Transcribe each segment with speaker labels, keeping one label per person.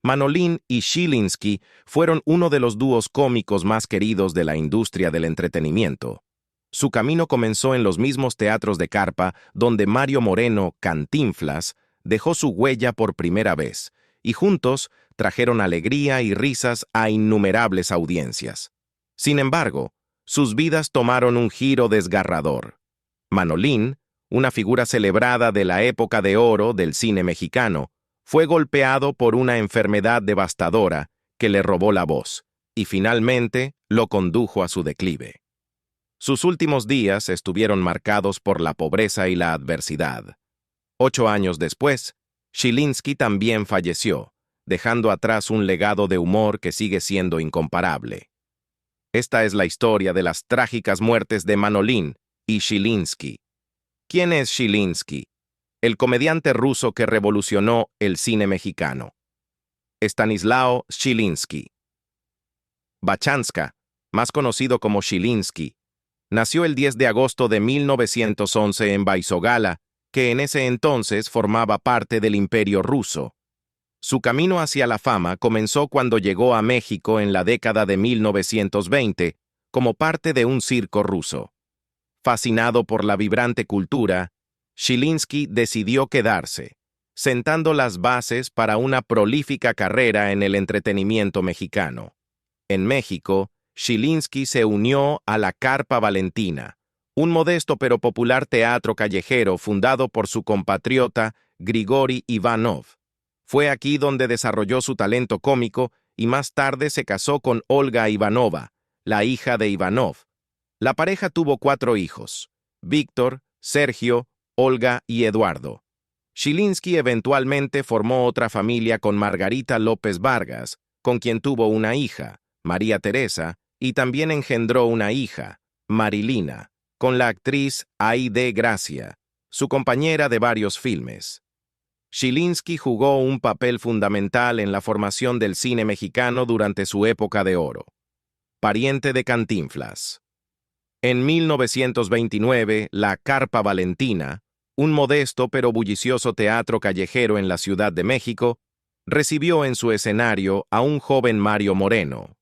Speaker 1: Manolín y Chilinski fueron uno de los dúos cómicos más queridos de la industria del entretenimiento. Su camino comenzó en los mismos teatros de carpa donde Mario Moreno, Cantinflas, dejó su huella por primera vez, y juntos trajeron alegría y risas a innumerables audiencias. Sin embargo, sus vidas tomaron un giro desgarrador. Manolín, una figura celebrada de la época de oro del cine mexicano, fue golpeado por una enfermedad devastadora que le robó la voz y finalmente lo condujo a su declive. Sus últimos días estuvieron marcados por la pobreza y la adversidad. 8 años después, Chilinski también falleció, dejando atrás un legado de humor que sigue siendo incomparable. Esta es la historia de las trágicas muertes de Manolín y Chilinski. ¿Quién es Chilinski? El comediante ruso que revolucionó el cine mexicano. Stanislao Chilinski. Bachanska, más conocido como Chilinski, nació el 10 de agosto de 1911 en Baisogala, que en ese entonces formaba parte del Imperio Ruso. Su camino hacia la fama comenzó cuando llegó a México en la década de 1920 como parte de un circo ruso. Fascinado por la vibrante cultura, Chilinski decidió quedarse, sentando las bases para una prolífica carrera en el entretenimiento mexicano. En México, Chilinski se unió a la Carpa Valentina, un modesto pero popular teatro callejero fundado por su compatriota Grigori Ivanov. Fue aquí donde desarrolló su talento cómico y más tarde se casó con Olga Ivanova, la hija de Ivanov. La pareja tuvo 4 hijos: Víctor, Sergio, Olga y Eduardo. Chilinski eventualmente formó otra familia con Margarita López Vargas, con quien tuvo una hija, María Teresa, y también engendró una hija, Marilina, con la actriz Aide Gracia, su compañera de varios filmes. Chilinski jugó un papel fundamental en la formación del cine mexicano durante su época de oro. Pariente de Cantinflas. En 1929, la Carpa Valentina, un modesto pero bullicioso teatro callejero en la Ciudad de México, recibió en su escenario a un joven Mario Moreno.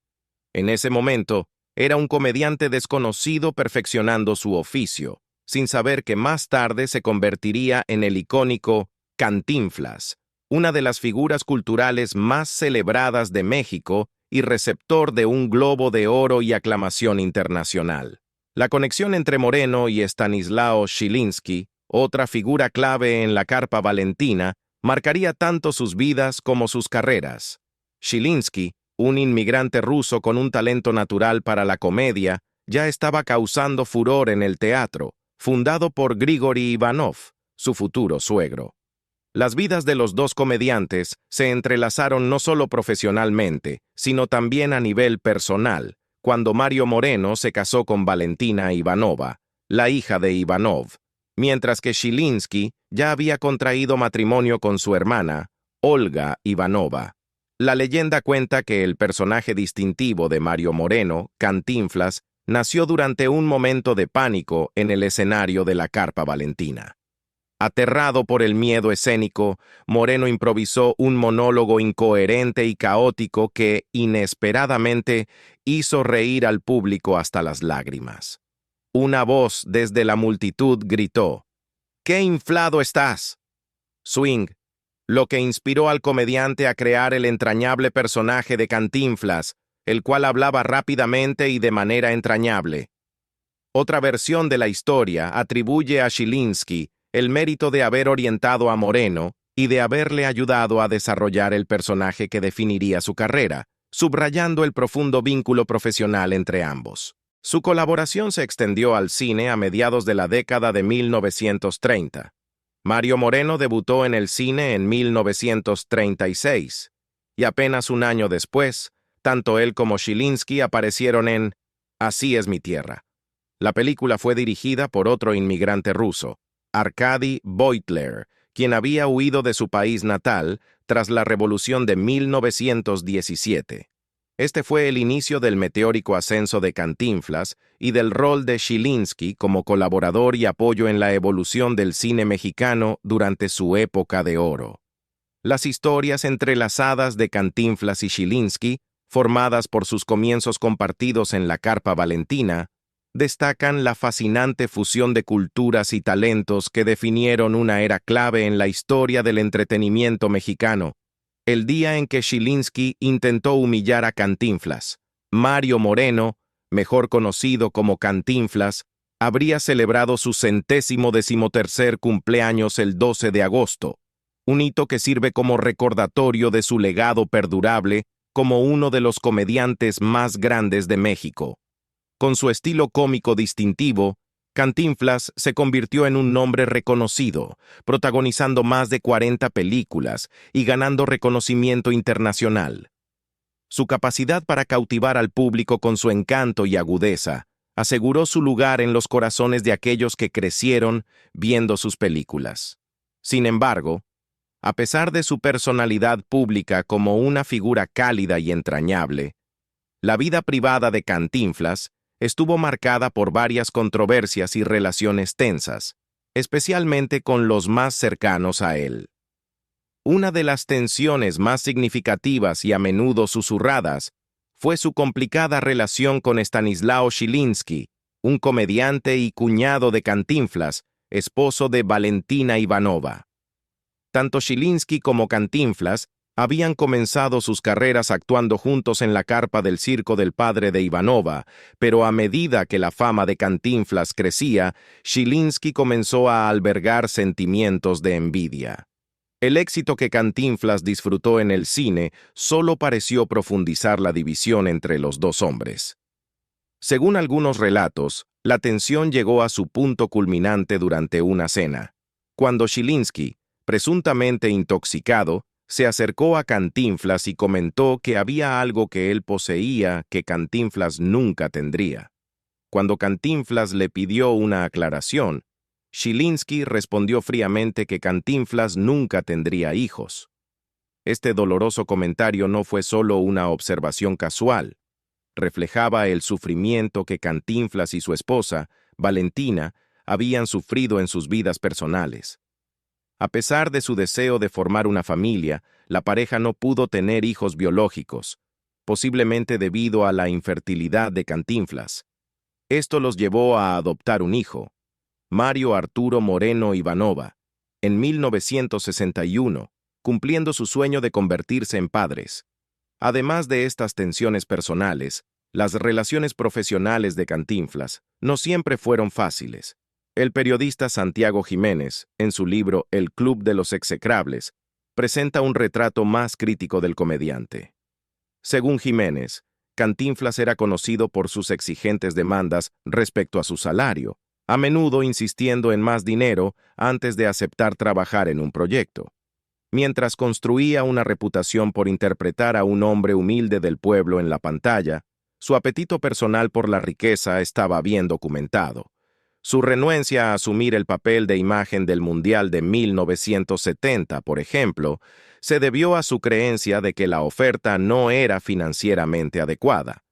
Speaker 1: En ese momento, era un comediante desconocido perfeccionando su oficio, sin saber que más tarde se convertiría en el icónico Cantinflas, una de las figuras culturales más celebradas de México y receptor de un Globo de Oro y aclamación internacional. La conexión entre Moreno y Stanislao Chilinski, otra figura clave en la Carpa Valentina, marcaría tanto sus vidas como sus carreras. Chilinski, un inmigrante ruso con un talento natural para la comedia, ya estaba causando furor en el teatro, fundado por Grigori Ivanov, su futuro suegro. Las vidas de los dos comediantes se entrelazaron no solo profesionalmente, sino también a nivel personal, cuando Mario Moreno se casó con Valentina Ivanova, la hija de Ivanov, mientras que Chilinski ya había contraído matrimonio con su hermana, Olga Ivanova. La leyenda cuenta que el personaje distintivo de Mario Moreno, Cantinflas, nació durante un momento de pánico en el escenario de la Carpa Valentina. Aterrado por el miedo escénico, Moreno improvisó un monólogo incoherente y caótico que, inesperadamente, hizo reír al público hasta las lágrimas. Una voz desde la multitud gritó: «¡Qué inflado estás!». Swing, lo que inspiró al comediante a crear el entrañable personaje de Cantinflas, el cual hablaba rápidamente y de manera entrañable. Otra versión de la historia atribuye a Chilinski el mérito de haber orientado a Moreno y de haberle ayudado a desarrollar el personaje que definiría su carrera, subrayando el profundo vínculo profesional entre ambos. Su colaboración se extendió al cine a mediados de la década de 1930. Mario Moreno debutó en el cine en 1936, y apenas un año después, tanto él como Chilinski aparecieron en Así es mi tierra. La película fue dirigida por otro inmigrante ruso, Arkady Beutler, quien había huido de su país natal tras la Revolución de 1917. Este fue el inicio del meteórico ascenso de Cantinflas y del rol de Chilinski como colaborador y apoyo en la evolución del cine mexicano durante su época de oro. Las historias entrelazadas de Cantinflas y Chilinski, formadas por sus comienzos compartidos en la Carpa Valentina, destacan la fascinante fusión de culturas y talentos que definieron una era clave en la historia del entretenimiento mexicano. El día en que Chilinski intentó humillar a Cantinflas, Mario Moreno, mejor conocido como Cantinflas, habría celebrado su 113º cumpleaños el 12 de agosto, un hito que sirve como recordatorio de su legado perdurable como uno de los comediantes más grandes de México. Con su estilo cómico distintivo, Cantinflas se convirtió en un nombre reconocido, protagonizando más de 40 películas y ganando reconocimiento internacional. Su capacidad para cautivar al público con su encanto y agudeza aseguró su lugar en los corazones de aquellos que crecieron viendo sus películas. Sin embargo, a pesar de su personalidad pública como una figura cálida y entrañable, la vida privada de Cantinflas estuvo marcada por varias controversias y relaciones tensas, especialmente con los más cercanos a él. Una de las tensiones más significativas y a menudo susurradas fue su complicada relación con Stanislao Chilinski, un comediante y cuñado de Cantinflas, esposo de Valentina Ivanova. Tanto Chilinski como Cantinflas habían comenzado sus carreras actuando juntos en la carpa del circo del padre de Ivanova, pero a medida que la fama de Cantinflas crecía, Chilinski comenzó a albergar sentimientos de envidia. El éxito que Cantinflas disfrutó en el cine solo pareció profundizar la división entre los dos hombres. Según algunos relatos, la tensión llegó a su punto culminante durante una cena, cuando Chilinski, presuntamente intoxicado, se acercó a Cantinflas y comentó que había algo que él poseía que Cantinflas nunca tendría. Cuando Cantinflas le pidió una aclaración, Chilinski respondió fríamente que Cantinflas nunca tendría hijos. Este doloroso comentario no fue solo una observación casual, reflejaba el sufrimiento que Cantinflas y su esposa, Valentina, habían sufrido en sus vidas personales. A pesar de su deseo de formar una familia, la pareja no pudo tener hijos biológicos, posiblemente debido a la infertilidad de Cantinflas. Esto los llevó a adoptar un hijo, Mario Arturo Moreno Ivanova, en 1961, cumpliendo su sueño de convertirse en padres. Además de estas tensiones personales, las relaciones profesionales de Cantinflas no siempre fueron fáciles. El periodista Santiago Jiménez, en su libro El Club de los Execrables, presenta un retrato más crítico del comediante. Según Jiménez, Cantinflas era conocido por sus exigentes demandas respecto a su salario, a menudo insistiendo en más dinero antes de aceptar trabajar en un proyecto. Mientras construía una reputación por interpretar a un hombre humilde del pueblo en la pantalla, su apetito personal por la riqueza estaba bien documentado. Su renuencia a asumir el papel de imagen del Mundial de 1970, por ejemplo, se debió a su creencia de que la oferta no era financieramente adecuada.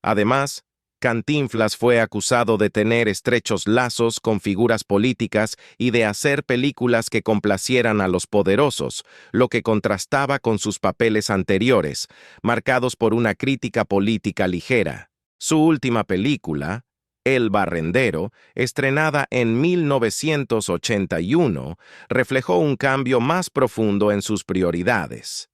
Speaker 1: Además, Cantinflas fue acusado de tener estrechos lazos con figuras políticas y de hacer películas que complacieran a los poderosos, lo que contrastaba con sus papeles anteriores, marcados por una crítica política ligera. Su última película, El Barrendero, estrenada en 1981, reflejó un cambio más profundo en sus prioridades.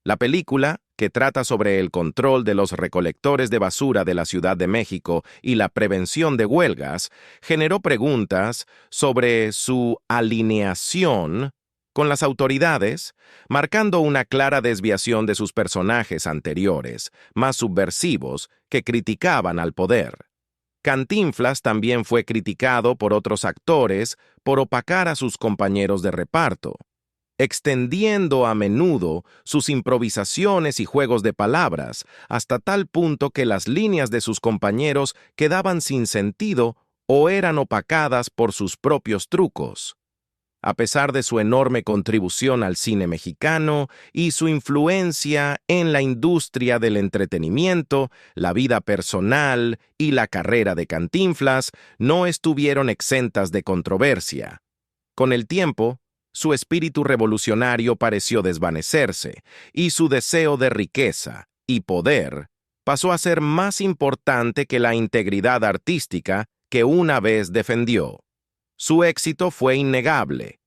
Speaker 1: La película, que trata sobre el control de los recolectores de basura de la Ciudad de México y la prevención de huelgas, generó preguntas sobre su alineación con las autoridades, marcando una clara desviación de sus personajes anteriores, más subversivos, que criticaban al poder. Cantinflas también fue criticado por otros actores por opacar a sus compañeros de reparto, extendiendo a menudo sus improvisaciones y juegos de palabras, hasta tal punto que las líneas de sus compañeros quedaban sin sentido o eran opacadas por sus propios trucos. A pesar de su enorme contribución al cine mexicano y su influencia en la industria del entretenimiento, la vida personal y la carrera de Cantinflas no estuvieron exentas de controversia. Con el tiempo, su espíritu revolucionario pareció desvanecerse, y su deseo de riqueza y poder pasó a ser más importante que la integridad artística que una vez defendió. Su éxito fue innegable,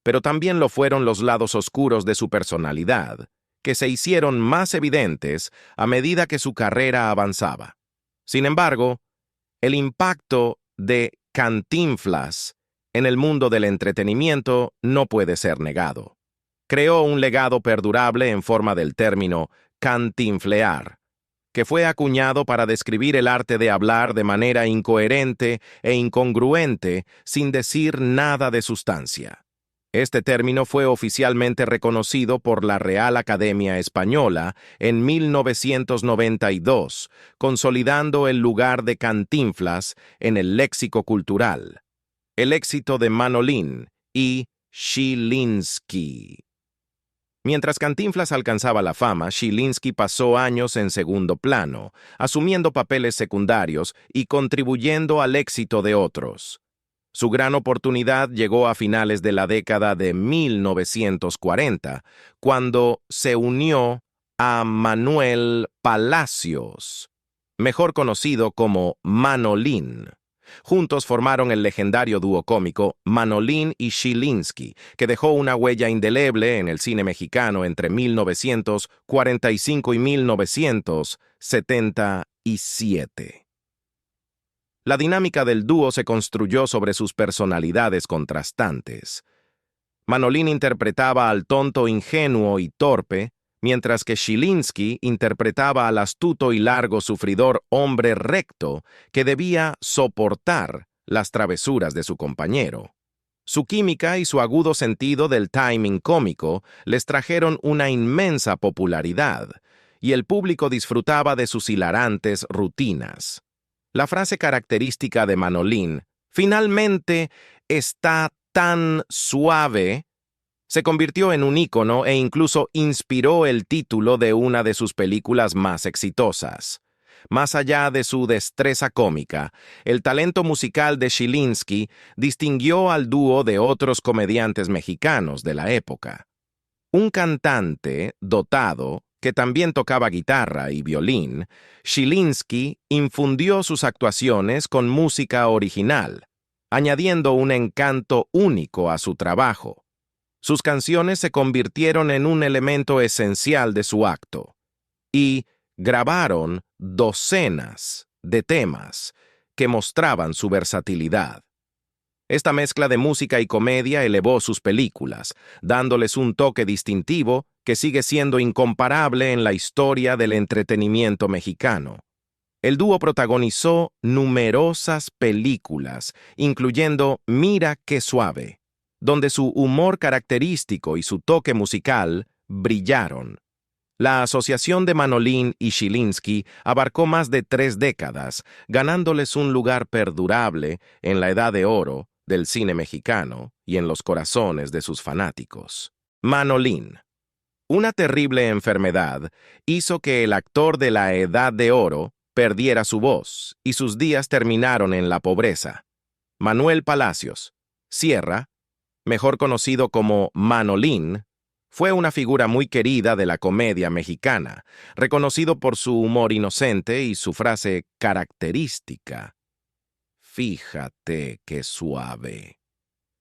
Speaker 1: pero también lo fueron los lados oscuros de su personalidad, que se hicieron más evidentes a medida que su carrera avanzaba. Sin embargo, el impacto de Cantinflas en el mundo del entretenimiento no puede ser negado. Creó un legado perdurable en forma del término cantinflear, que fue acuñado para describir el arte de hablar de manera incoherente e incongruente sin decir nada de sustancia. Este término fue oficialmente reconocido por la Real Academia Española en 1992, consolidando el lugar de Cantinflas en el léxico cultural. El éxito de Manolín y Chilinski. Mientras Cantinflas alcanzaba la fama, Chilinski pasó años en segundo plano, asumiendo papeles secundarios y contribuyendo al éxito de otros. Su gran oportunidad llegó a finales de la década de 1940, cuando se unió a Manuel Palacios, mejor conocido como Manolín. Juntos formaron el legendario dúo cómico Manolín y Chilinski, que dejó una huella indeleble en el cine mexicano entre 1945 y 1977. La dinámica del dúo se construyó sobre sus personalidades contrastantes. Manolín interpretaba al tonto ingenuo y torpe, mientras que Chilinski interpretaba al astuto y largo sufridor hombre recto que debía soportar las travesuras de su compañero. Su química y su agudo sentido del timing cómico les trajeron una inmensa popularidad, y el público disfrutaba de sus hilarantes rutinas. La frase característica de Manolín, "finalmente está tan suave", se convirtió en un ícono e incluso inspiró el título de una de sus películas más exitosas. Más allá de su destreza cómica, el talento musical de Chilinski distinguió al dúo de otros comediantes mexicanos de la época. Un cantante dotado, que también tocaba guitarra y violín, Chilinski infundió sus actuaciones con música original, añadiendo un encanto único a su trabajo. Sus canciones se convirtieron en un elemento esencial de su acto, y grabaron docenas de temas que mostraban su versatilidad. Esta mezcla de música y comedia elevó sus películas, dándoles un toque distintivo que sigue siendo incomparable en la historia del entretenimiento mexicano. El dúo protagonizó numerosas películas, incluyendo Mira qué suave, donde su humor característico y su toque musical brillaron. La asociación de Manolín y Chilinski abarcó más de 3 décadas, ganándoles un lugar perdurable en la Edad de Oro del cine mexicano y en los corazones de sus fanáticos. Manolín. Una terrible enfermedad hizo que el actor de la Edad de Oro perdiera su voz y sus días terminaron en la pobreza. Manuel Palacios Sierra, mejor conocido como Manolín, fue una figura muy querida de la comedia mexicana, reconocido por su humor inocente y su frase característica: "Fíjate qué suave".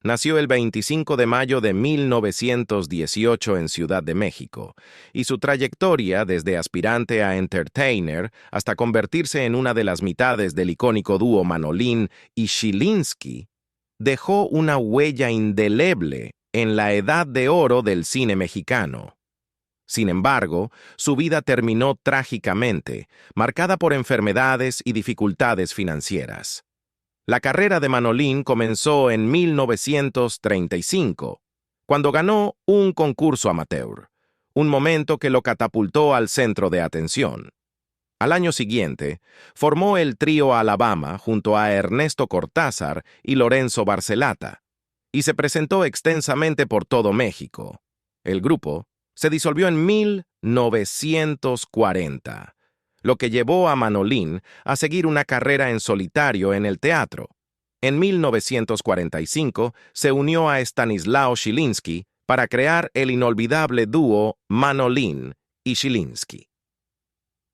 Speaker 1: Nació el 25 de mayo de 1918 en Ciudad de México, y su trayectoria desde aspirante a entertainer hasta convertirse en una de las mitades del icónico dúo Manolín y Chilinski dejó una huella indeleble en la edad de oro del cine mexicano. Sin embargo, su vida terminó trágicamente, marcada por enfermedades y dificultades financieras. La carrera de Manolín comenzó en 1935, cuando ganó un concurso amateur, un momento que lo catapultó al centro de atención. Al año siguiente, formó el trío Alabama junto a Ernesto Cortázar y Lorenzo Barcelata, y se presentó extensamente por todo México. El grupo se disolvió en 1940. Lo que llevó a Manolín a seguir una carrera en solitario en el teatro. En 1945 se unió a Stanislaw Chilinski para crear el inolvidable dúo Manolín y Chilinski.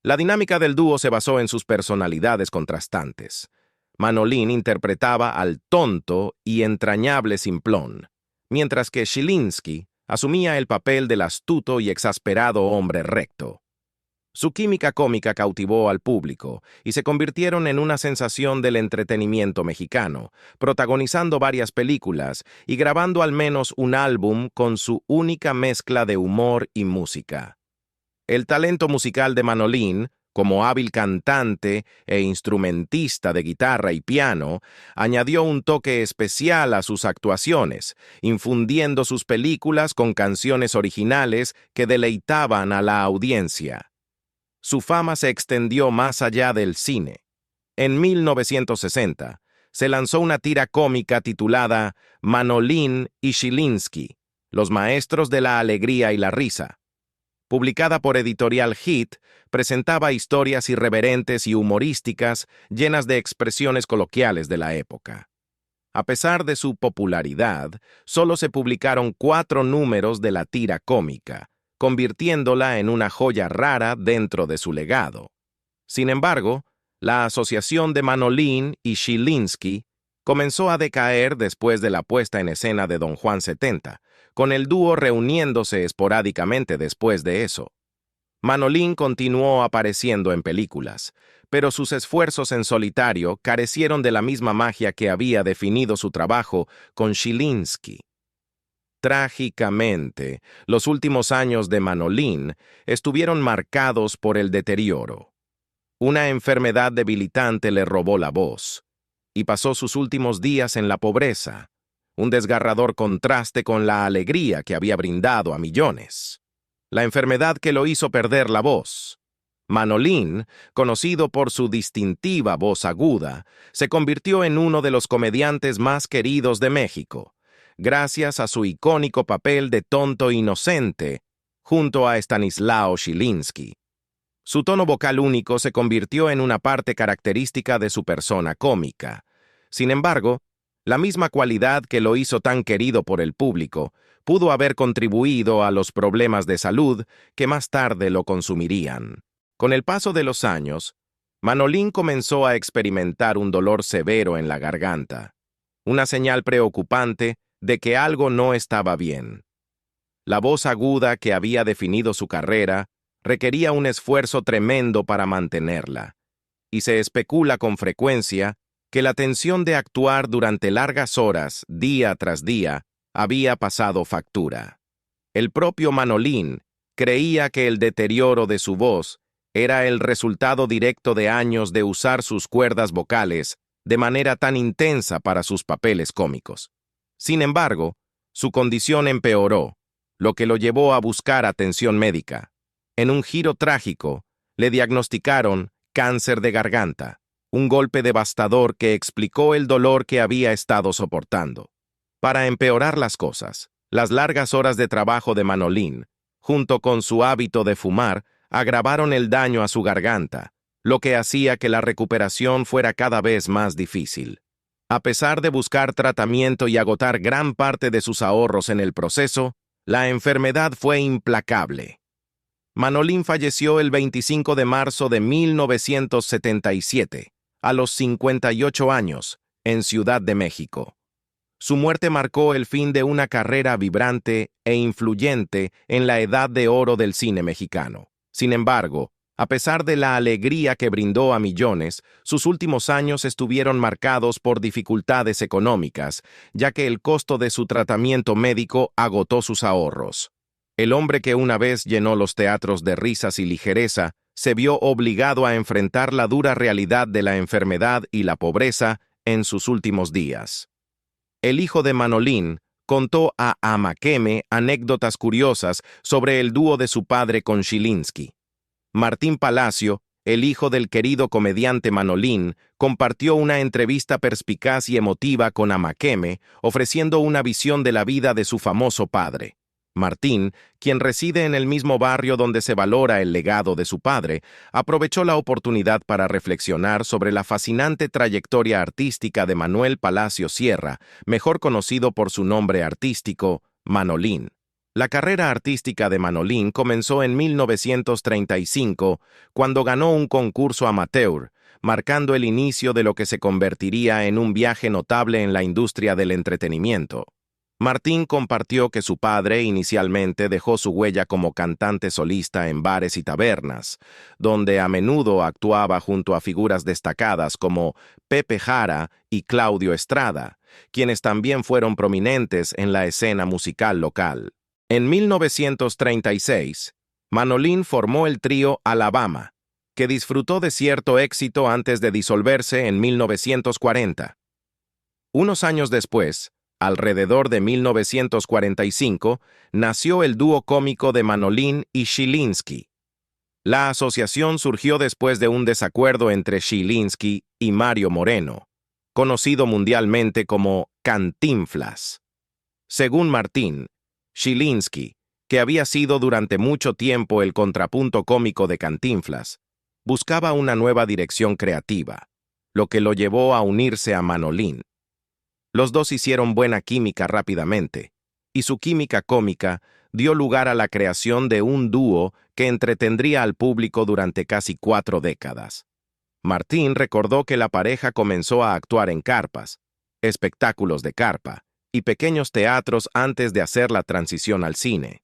Speaker 1: La dinámica del dúo se basó en sus personalidades contrastantes. Manolín interpretaba al tonto y entrañable simplón, mientras que Chilinski asumía el papel del astuto y exasperado hombre recto. Su química cómica cautivó al público y se convirtieron en una sensación del entretenimiento mexicano, protagonizando varias películas y grabando al menos un álbum con su única mezcla de humor y música. El talento musical de Manolín, como hábil cantante e instrumentista de guitarra y piano, añadió un toque especial a sus actuaciones, infundiendo sus películas con canciones originales que deleitaban a la audiencia. Su fama se extendió más allá del cine. En 1960, se lanzó una tira cómica titulada Manolín y Chilinski, los maestros de la alegría y la risa. Publicada por Editorial Hit, presentaba historias irreverentes y humorísticas llenas de expresiones coloquiales de la época. A pesar de su popularidad, solo se publicaron 4 números de la tira cómica, convirtiéndola en una joya rara dentro de su legado. Sin embargo, la asociación de Manolín y Chilinski comenzó a decaer después de la puesta en escena de Don Juan 70, con el dúo reuniéndose esporádicamente después de eso. Manolín continuó apareciendo en películas, pero sus esfuerzos en solitario carecieron de la misma magia que había definido su trabajo con Chilinski. Trágicamente, los últimos años de Manolín estuvieron marcados por el deterioro. Una enfermedad debilitante le robó la voz, y pasó sus últimos días en la pobreza, un desgarrador contraste con la alegría que había brindado a millones. La enfermedad que lo hizo perder la voz. Manolín, conocido por su distintiva voz aguda, se convirtió en uno de los comediantes más queridos de México, gracias a su icónico papel de tonto inocente, junto a Stanislaw Chilinski. Su tono vocal único se convirtió en una parte característica de su persona cómica. Sin embargo, la misma cualidad que lo hizo tan querido por el público pudo haber contribuido a los problemas de salud que más tarde lo consumirían. Con el paso de los años, Manolín comenzó a experimentar un dolor severo en la garganta, una señal preocupante de que algo no estaba bien. La voz aguda que había definido su carrera requería un esfuerzo tremendo para mantenerla, y se especula con frecuencia que la tensión de actuar durante largas horas, día tras día, había pasado factura. El propio Manolín creía que el deterioro de su voz era el resultado directo de años de usar sus cuerdas vocales de manera tan intensa para sus papeles cómicos. Sin embargo, su condición empeoró, lo que lo llevó a buscar atención médica. En un giro trágico, le diagnosticaron cáncer de garganta, un golpe devastador que explicó el dolor que había estado soportando. Para empeorar las cosas, las largas horas de trabajo de Manolín, junto con su hábito de fumar, agravaron el daño a su garganta, lo que hacía que la recuperación fuera cada vez más difícil. A pesar de buscar tratamiento y agotar gran parte de sus ahorros en el proceso, la enfermedad fue implacable. Manolín falleció el 25 de marzo de 1977, a los 58 años, en Ciudad de México. Su muerte marcó el fin de una carrera vibrante e influyente en la edad de oro del cine mexicano. Sin embargo, a pesar de la alegría que brindó a millones, sus últimos años estuvieron marcados por dificultades económicas, ya que el costo de su tratamiento médico agotó sus ahorros. El hombre que una vez llenó los teatros de risas y ligereza se vio obligado a enfrentar la dura realidad de la enfermedad y la pobreza en sus últimos días. El hijo de Manolín contó a Amaqueme anécdotas curiosas sobre el dúo de su padre con Chilinski. Martín Palacio, el hijo del querido comediante Manolín, compartió una entrevista perspicaz y emotiva con Amaqueme, ofreciendo una visión de la vida de su famoso padre. Martín, quien reside en el mismo barrio donde se valora el legado de su padre, aprovechó la oportunidad para reflexionar sobre la fascinante trayectoria artística de Manuel Palacio Sierra, mejor conocido por su nombre artístico, Manolín. La carrera artística de Manolín comenzó en 1935, cuando ganó un concurso amateur, marcando el inicio de lo que se convertiría en un viaje notable en la industria del entretenimiento. Martín compartió que su padre inicialmente dejó su huella como cantante solista en bares y tabernas, donde a menudo actuaba junto a figuras destacadas como Pepe Jara y Claudio Estrada, quienes también fueron prominentes en la escena musical local. En 1936, Manolín formó el trío Alabama, que disfrutó de cierto éxito antes de disolverse en 1940. Unos años después, alrededor de 1945, nació el dúo cómico de Manolín y Chilinski. La asociación surgió después de un desacuerdo entre Chilinski y Mario Moreno, conocido mundialmente como Cantinflas. Según Martín, Chilinski, que había sido durante mucho tiempo el contrapunto cómico de Cantinflas, buscaba una nueva dirección creativa, lo que lo llevó a unirse a Manolín. Los dos hicieron buena química rápidamente, y su química cómica dio lugar a la creación de un dúo que entretendría al público durante casi 4 décadas. Martín recordó que la pareja comenzó a actuar en carpas, espectáculos de carpa y pequeños teatros antes de hacer la transición al cine.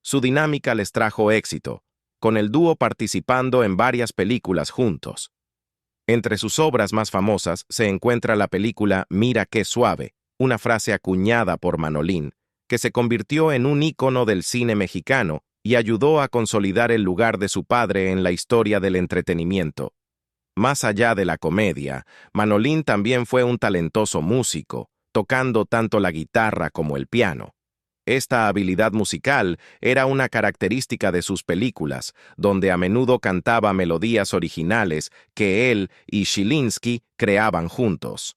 Speaker 1: Su dinámica les trajo éxito, con el dúo participando en varias películas juntos. Entre sus obras más famosas se encuentra la película Mira qué suave, una frase acuñada por Manolín, que se convirtió en un ícono del cine mexicano y ayudó a consolidar el lugar de su padre en la historia del entretenimiento. Más allá de la comedia, Manolín también fue un talentoso músico, tocando tanto la guitarra como el piano. Esta habilidad musical era una característica de sus películas, donde a menudo cantaba melodías originales que él y Chilinski creaban juntos.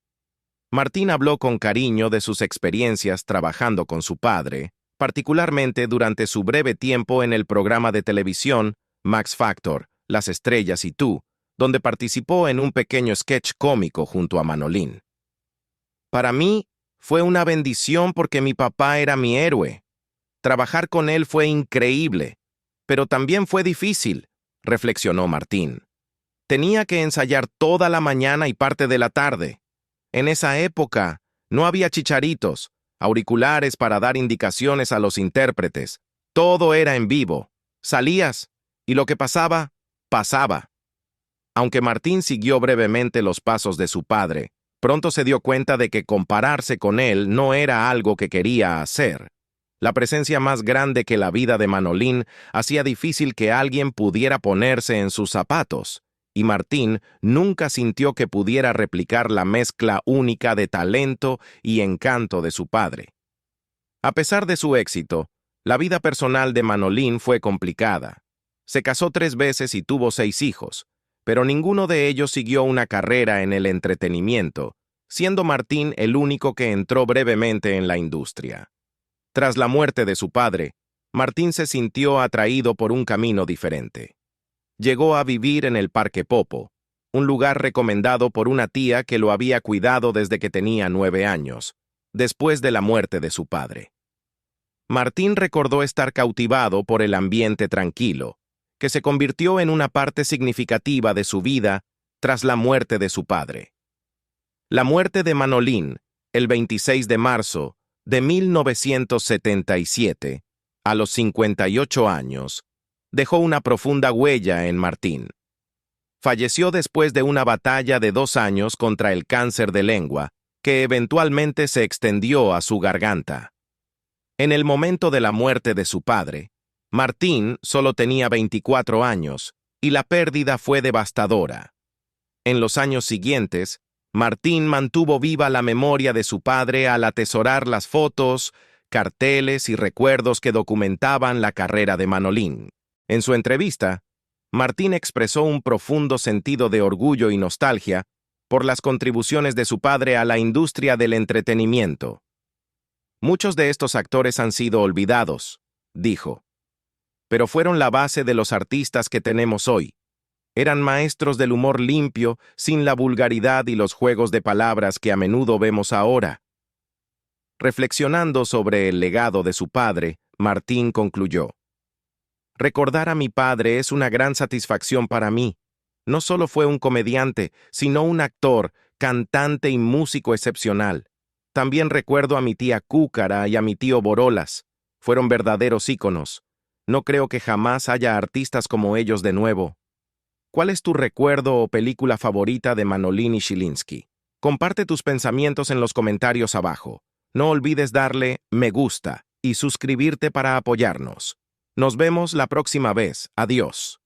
Speaker 1: Martín habló con cariño de sus experiencias trabajando con su padre, particularmente durante su breve tiempo en el programa de televisión Max Factor, Las Estrellas y tú, donde participó en un pequeño sketch cómico junto a Manolín. Para mí, fue una bendición porque mi papá era mi héroe. Trabajar con él fue increíble, pero también fue difícil, reflexionó Martín. Tenía que ensayar toda la mañana y parte de la tarde. En esa época, no había chicharitos, auriculares para dar indicaciones a los intérpretes. Todo era en vivo. Salías, y lo que pasaba, pasaba. Aunque Martín siguió brevemente los pasos de su padre, pronto se dio cuenta de que compararse con él no era algo que quería hacer. La presencia más grande que la vida de Manolín hacía difícil que alguien pudiera ponerse en sus zapatos, y Martín nunca sintió que pudiera replicar la mezcla única de talento y encanto de su padre. A pesar de su éxito, la vida personal de Manolín fue complicada. Se casó 3 veces y tuvo 6 hijos, pero ninguno de ellos siguió una carrera en el entretenimiento, siendo Martín el único que entró brevemente en la industria. Tras la muerte de su padre, Martín se sintió atraído por un camino diferente. Llegó a vivir en el Parque Popo, un lugar recomendado por una tía que lo había cuidado desde que tenía 9 años, después de la muerte de su padre. Martín recordó estar cautivado por el ambiente tranquilo, que se convirtió en una parte significativa de su vida tras la muerte de su padre. La muerte de Manolín, el 26 de marzo de 1977, a los 58 años, dejó una profunda huella en Martín. Falleció después de una batalla de 2 años contra el cáncer de lengua, que eventualmente se extendió a su garganta. En el momento de la muerte de su padre, Martín solo tenía 24 años, y la pérdida fue devastadora. En los años siguientes, Martín mantuvo viva la memoria de su padre al atesorar las fotos, carteles y recuerdos que documentaban la carrera de Manolín. En su entrevista, Martín expresó un profundo sentido de orgullo y nostalgia por las contribuciones de su padre a la industria del entretenimiento. Muchos de estos actores han sido olvidados, dijo. Pero fueron la base de los artistas que tenemos hoy. Eran maestros del humor limpio, sin la vulgaridad y los juegos de palabras que a menudo vemos ahora. Reflexionando sobre el legado de su padre, Martín concluyó: recordar a mi padre es una gran satisfacción para mí. No solo fue un comediante, sino un actor, cantante y músico excepcional. También recuerdo a mi tía Cúcara y a mi tío Borolas. Fueron verdaderos íconos. No creo que jamás haya artistas como ellos de nuevo. ¿Cuál es tu recuerdo o película favorita de Manolín y Shilinsky? Comparte tus pensamientos en los comentarios abajo. No olvides darle me gusta y suscribirte para apoyarnos. Nos vemos la próxima vez. Adiós.